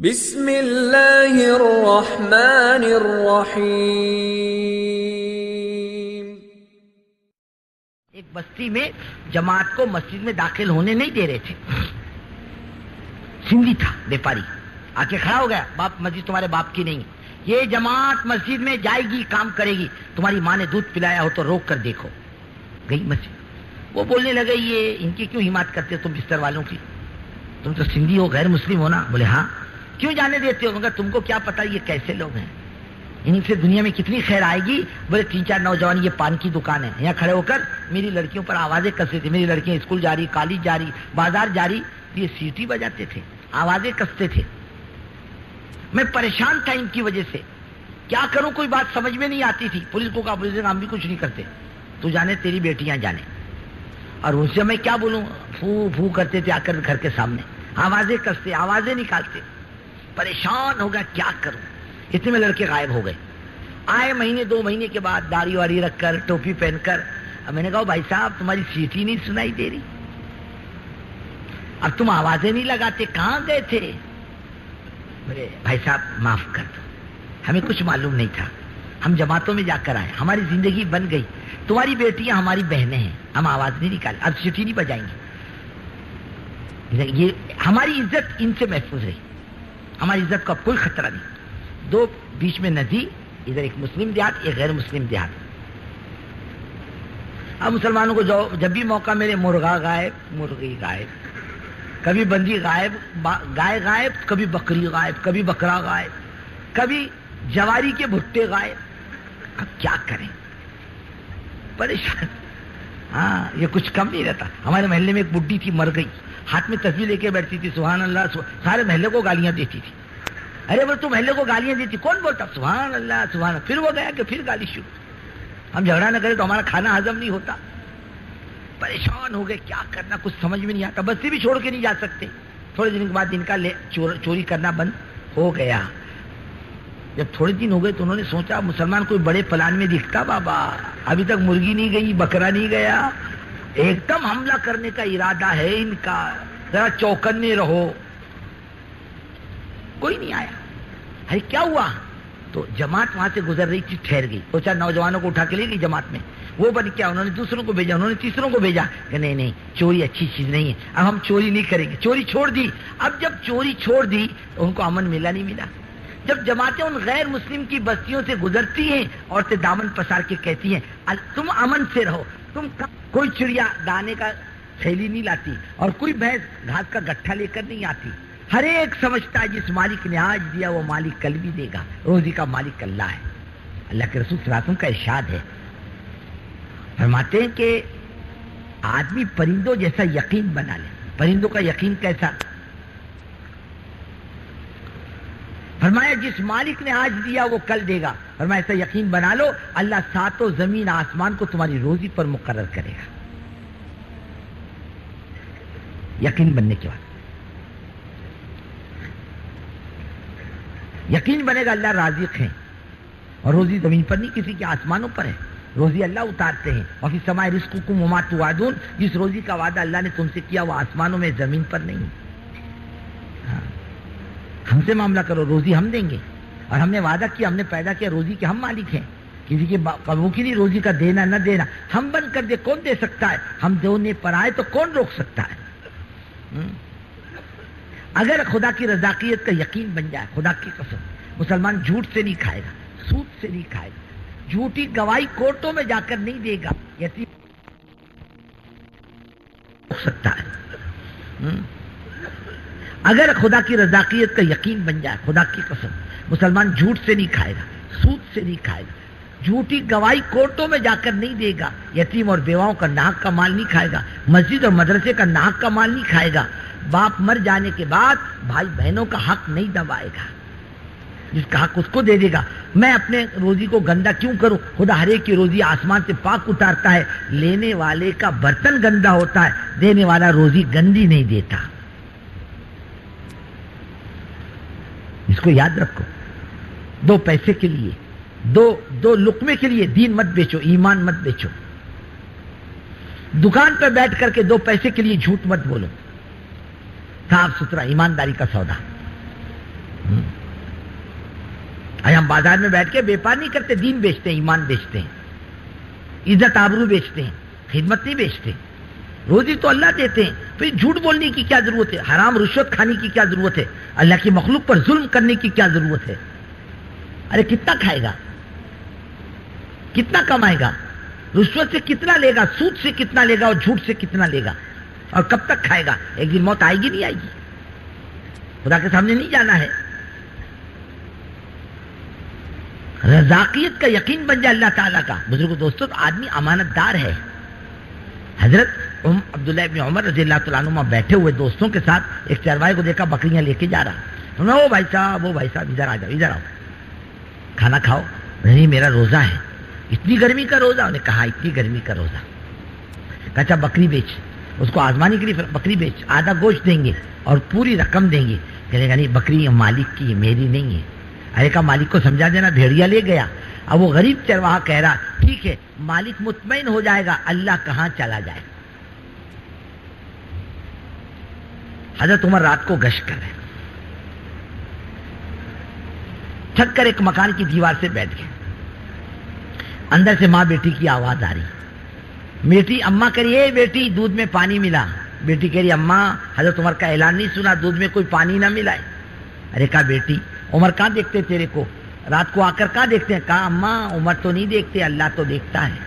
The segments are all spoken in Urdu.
بسم اللہ الرحمن الرحیم۔ ایک بستی میں جماعت کو مسجد میں داخل ہونے نہیں دے رہے تھے۔ سندھی تھا، بیپاری، آ کے کھڑا ہو گیا، باپ مسجد تمہارے باپ کی نہیں، یہ جماعت مسجد میں جائے گی، کام کرے گی، تمہاری ماں نے دودھ پلایا ہو تو روک کر دیکھو۔ گئی مسجد، وہ بولنے لگے یہ ان کی کیوں حمایت کرتے ہو تم بستر والوں کی؟ تم تو سندھی ہو، غیر مسلم ہو نا؟ بولے ہاں۔ کیوں جانے دیتے ہو؟ مگر تم کو کیا پتا یہ کیسے لوگ ہیں، ان سے دنیا میں کتنی خیر آئے گی۔ بولے تین چار نوجوان، یہ پان کی دکان ہے، یہاں کھڑے ہو کر میری لڑکیوں پر آوازیں کستے تھے، میری لڑکیاں اسکول جا رہی، کالج جا رہی، بازار جا رہی، یہ سیٹی بجاتے تھے، آوازیں کستے تھے۔ میں پریشان تھا ان کی وجہ سے، کیا کروں، کوئی بات سمجھ میں نہیں آتی تھی۔ پولیس کو کہا، پولیس نے ہم بھی کچھ نہیں کرتے، تو جانے تیری بیٹیاں جانے۔ اور ان سے میں کیا بولوں، پھو پھو کرتے تھے آ کر گھر کے سامنے، آوازیں کستے، آوازیں نکالتے۔ پریشان ہو گیا، کیا کروں۔ اتنے میں لڑکے غائب ہو گئے۔ آئے مہینے دو مہینے کے بعد، داڑھی واڑی رکھ کر، ٹوپی پہن کر۔ اب میں نے کہا بھائی صاحب تمہاری سیٹی نہیں سنائی دے رہی، اب تم آوازیں نہیں لگاتے، کہاں گئے تھے؟ بولے بھائی صاحب معاف کر دو، ہمیں کچھ معلوم نہیں تھا، ہم جماعتوں میں جا کر آئے، ہماری زندگی بن گئی، تمہاری بیٹیاں ہماری بہنیں ہیں، ہم آواز نہیں نکالیں، اب سیٹی نہیں بجائیں گے۔ یہ ہماری عزت ان سے محفوظ رہی، ہماری عزت کو اب کوئی خطرہ نہیں۔ دو بیچ میں ندی، ادھر ایک مسلم دیہات، ایک غیر مسلم دیہات۔ اب مسلمانوں کو جب بھی موقع ملے، مرغا غائب، مرغی غائب، کبھی بندی غائب، گائے غائب، کبھی بکری غائب، کبھی بکرا غائب، کبھی جواری کے بھٹے غائب۔ اب کیا کریں، پریشان۔ ہاں یہ کچھ کم نہیں رہتا۔ ہمارے محلے میں ایک بڈھی تھی، مر گئی، ہاتھ میں تسبیح لے کے بیٹھتی تھی، سبحان اللہ، سارے محلے کو گالیاں دیتی تھی۔ ارے بول تو محلے کو گالیاں دیتی، کون بولتا سبحان اللہ سبحان اللہ؟ پھر وہ گیا کہ پھر گالی شروع۔ ہم جھگڑا نہ کریں تو ہمارا کھانا ہضم نہیں ہوتا۔ پریشان ہو گئے، کیا کرنا، کچھ سمجھ میں نہیں آتا۔ بستی بھی چھوڑ کے نہیں جا سکتے۔ تھوڑے دن کے بعد ان کا چوری کرنا بند ہو گیا۔ جب تھوڑے دن ہو گئے تو انہوں نے سوچا مسلمان کوئی بڑے پلان میں دکھتا بابا، ابھی تک مرغی نہیں گئی، بکرا نہیں گیا، ایک دم حملہ کرنے کا ارادہ ہے ان کا، ذرا چوکنے رہو۔ کوئی نہیں آیا۔ ارے کیا ہوا؟ تو جماعت وہاں سے گزر رہی تھی، ٹھہر گئی، دو چار نوجوانوں کو اٹھا کے لے گئی جماعت میں۔ وہ بن کیا، انہوں نے دوسروں کو بھیجا، انہوں نے تیسروں کو بھیجا کہ نہیں نہیں چوری اچھی چیز نہیں ہے، اب ہم چوری نہیں کریں گے، چوری چھوڑ دی۔ اب جب چوری چھوڑ دی تو ان کو امن ملا نہیں ملا۔ جب جماعتیں ان غیر مسلم کی بستیوں سے گزرتی ہیں، عورتیں دامن پسار کے کہتی ہیں تم امن سے رہو، تم کوئی چڑیا دانے کا تھیلی نہیں لاتی اور کوئی بھینس گھاس کا گٹھا لے کر نہیں آتی۔ ہر ایک سمجھتا ہے جس مالک نے آج دیا وہ مالک کل بھی دے گا، روزی کا مالک اللہ ہے۔ اللہ کے رسول صلی اللہ علیہ وسلم کا ارشاد ہے، فرماتے ہیں کہ آدمی پرندوں جیسا یقین بنا لے۔ پرندوں کا یقین کیسا؟ فرمایا جس مالک نے آج دیا وہ کل دے گا، فرمایا ایسا یقین بنا لو، اللہ ساتوں زمین آسمان کو تمہاری روزی پر مقرر کرے گا۔ یقین بننے کے بعد یقین بنے گا اللہ رازق ہیں، اور روزی زمین پر نہیں، کسی کے آسمانوں پر ہے، روزی اللہ اتارتے ہیں۔ اور فی السماء رزقکم وما توعدون، جس روزی کا وعدہ اللہ نے تم سے کیا وہ آسمانوں میں، زمین پر نہیں۔ ہم سے معاملہ کرو، روزی ہم دیں گے، اور ہم نے وعدہ کیا، ہم نے پیدا کیا، روزی کے ہم مالک ہیں، کسی کے قبو کی نہیں روزی کا دینا نہ دینا۔ ہم بند کر دے کون دے سکتا ہے، ہم دینے پر آئے تو کون روک سکتا ہے۔ اگر خدا کی رضاقیت کا یقین بن جائے، خدا کی قسم مسلمان جھوٹ سے نہیں کھائے گا، سود سے نہیں کھائے گا، جھوٹی گواہی کورٹوں میں جا کر نہیں دے گا، یتیم ہو سکتا ہے۔ اگر خدا کی رضاقیت کا یقین بن جائے، خدا کی قسم مسلمان جھوٹ سے نہیں کھائے گا، سود سے نہیں کھائے گا، جھوٹی گواہی کورٹوں میں جا کر نہیں دے گا، یتیم اور بیواؤں کا ناحق کا مال نہیں کھائے گا، مسجد اور مدرسے کا ناحق کا مال نہیں کھائے گا، باپ مر جانے کے بعد بھائی بہنوں کا حق نہیں دبائے گا، جس کا حق اس کو دے دے گا۔ میں اپنے روزی کو گندا کیوں کروں؟ خدا ہر ایک کی روزی آسمان سے پاک اتارتا ہے، لینے والے کا برتن گندا ہوتا ہے، دینے والا روزی گندی نہیں دیتا۔ اس کو یاد رکھو، دو پیسے کے لیے، دو لقمے کے لیے دین مت بیچو، ایمان مت بیچو۔ دکان پہ بیٹھ کر کے دو پیسے کے لیے جھوٹ مت بولو، صاف ستھرا ایمانداری کا سودا۔ آج ہم بازار میں بیٹھ کے بیپار نہیں کرتے، دین بیچتے ہیں، ایمان بیچتے ہیں، عزت آبرو بیچتے ہیں، خدمت نہیں بیچتے. روزی تو اللہ دیتے ہیں، پھر جھوٹ بولنے کی کیا ضرورت ہے؟ حرام رشوت کھانے کی کیا ضرورت ہے؟ اللہ کی مخلوق پر ظلم کرنے کی کیا ضرورت ہے؟ ارے کتنا کھائے گا، کتنا کمائے گا، رشوت سے کتنا لے گا، سود سے کتنا لے گا، اور جھوٹ سے کتنا لے گا، اور کب تک کھائے گا؟ ایک دن موت آئے گی نہیں آئے گی؟ خدا کے سامنے نہیں جانا ہے. رزاقیت کا یقین بن جائے اللہ تعالیٰ کا. بزرگوں دوستوں، آدمی امانت دار ہے. حضرت عبداللہ ابن عمر رضی اللہ تعالیٰ عنہ بیٹھے ہوئے دوستوں کے ساتھ ایک چرواہے کو دیکھا بکریاں لے کے جا رہا. انہوں نے وہ بھائی صاحب ادھر آ جاؤ، ادھر آؤ، کھانا کھاؤ. نہیں میرا روزہ ہے. اتنی گرمی کا روزہ؟ انہوں نے کہا اتنی گرمی کا روزہ. کہا اچھا بکری بیچ، اس کو آزمانے کے لیے بکری بیچ، آدھا گوشت دیں گے اور پوری رقم دیں گے. کہنے گا نہیں بکری مالک کی ہے، میری نہیں ہے. ارے کہا مالک کو سمجھا دینا، بھیڑیا لے گیا. اب وہ غریب چرواہا کہہ رہا ٹھیک ہے، مالک مطمئن ہو جائے گا، اللہ کہاں چلا جائے. حضرت عمر رات کو گشت کر رہے، تھک کر ایک مکان کی دیوار سے بیٹھ گئے. اندر سے ماں بیٹی کی آواز آ رہی. بیٹی اماں کہہ رہی ہے بیٹی دودھ میں پانی ملا. بیٹی کہہ رہی اماں حضرت عمر کا اعلان نہیں سنا دودھ میں کوئی پانی نہ ملائے. ارے کہا بیٹی عمر کہاں دیکھتے تیرے کو، رات کو آ کر کہاں دیکھتے ہیں؟ کہا اماں عمر تو نہیں دیکھتے، اللہ تو دیکھتا ہے.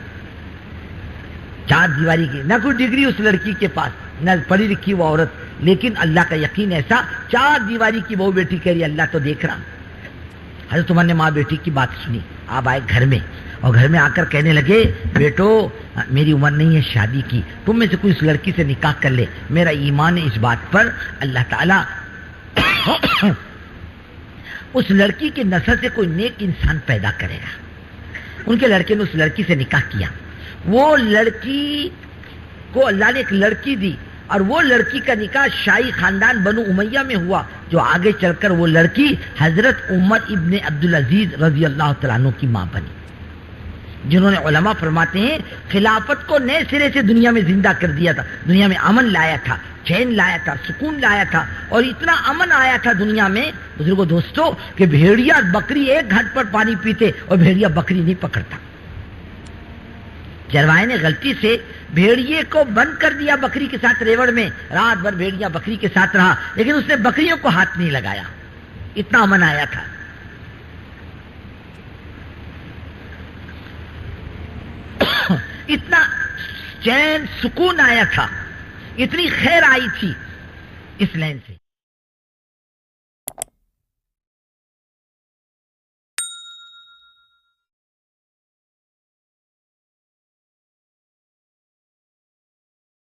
چار دیواری کی، نہ کوئی ڈگری اس لڑکی کے پاس، نہ پڑھی لکھی وہ عورت، لیکن اللہ کا یقین ایسا. چار دیواری کی وہ بیٹی کہہ رہی اللہ تو دیکھ رہا. حضرت عمر نے ماں بیٹی کی بات سنی. آپ آئے گھر میں، اور گھر میں آ کر کہنے لگے بیٹو میری عمر نہیں ہے شادی کی، تم میں سے کوئی اس لڑکی سے نکاح کر لے. میرا ایمان ہے اس بات پر اللہ تعالیٰ اس لڑکی کے نسل سے کوئی نیک انسان پیدا کرے گا. ان کے لڑکے نے اس لڑکی سے نکاح کیا. وہ لڑکی کو اللہ نے ایک لڑکی دی، اور وہ لڑکی کا نکاح شاہی خاندان بنو امیہ میں ہوا، جو آگے چل کر وہ لڑکی حضرت عمر ابن عبدالعزیز رضی اللہ تعالیٰ عنہ کی ماں بنی، جنہوں نے علماء فرماتے ہیں خلافت کو نئے سرے سے دنیا میں زندہ کر دیا تھا. دنیا میں امن لایا تھا، چین لایا تھا، سکون لایا تھا، اور اتنا امن آیا تھا دنیا میں بزرگوں دوستوں کہ بھیڑیا بکری ایک گھاٹ پر پانی پیتے اور بھیڑیا بکری نہیں پکڑتا. چرواہے نے غلطی سے بھیڑیے کو بند کر دیا بکری کے ساتھ ریوڑ میں. رات بھر بھیڑیا بکری کے ساتھ رہا، لیکن اس نے بکریوں کو ہاتھ نہیں لگایا. اتنا امن آیا تھا. اتنا چین سکون آیا تھا، اتنی خیر آئی تھی اس لین سے.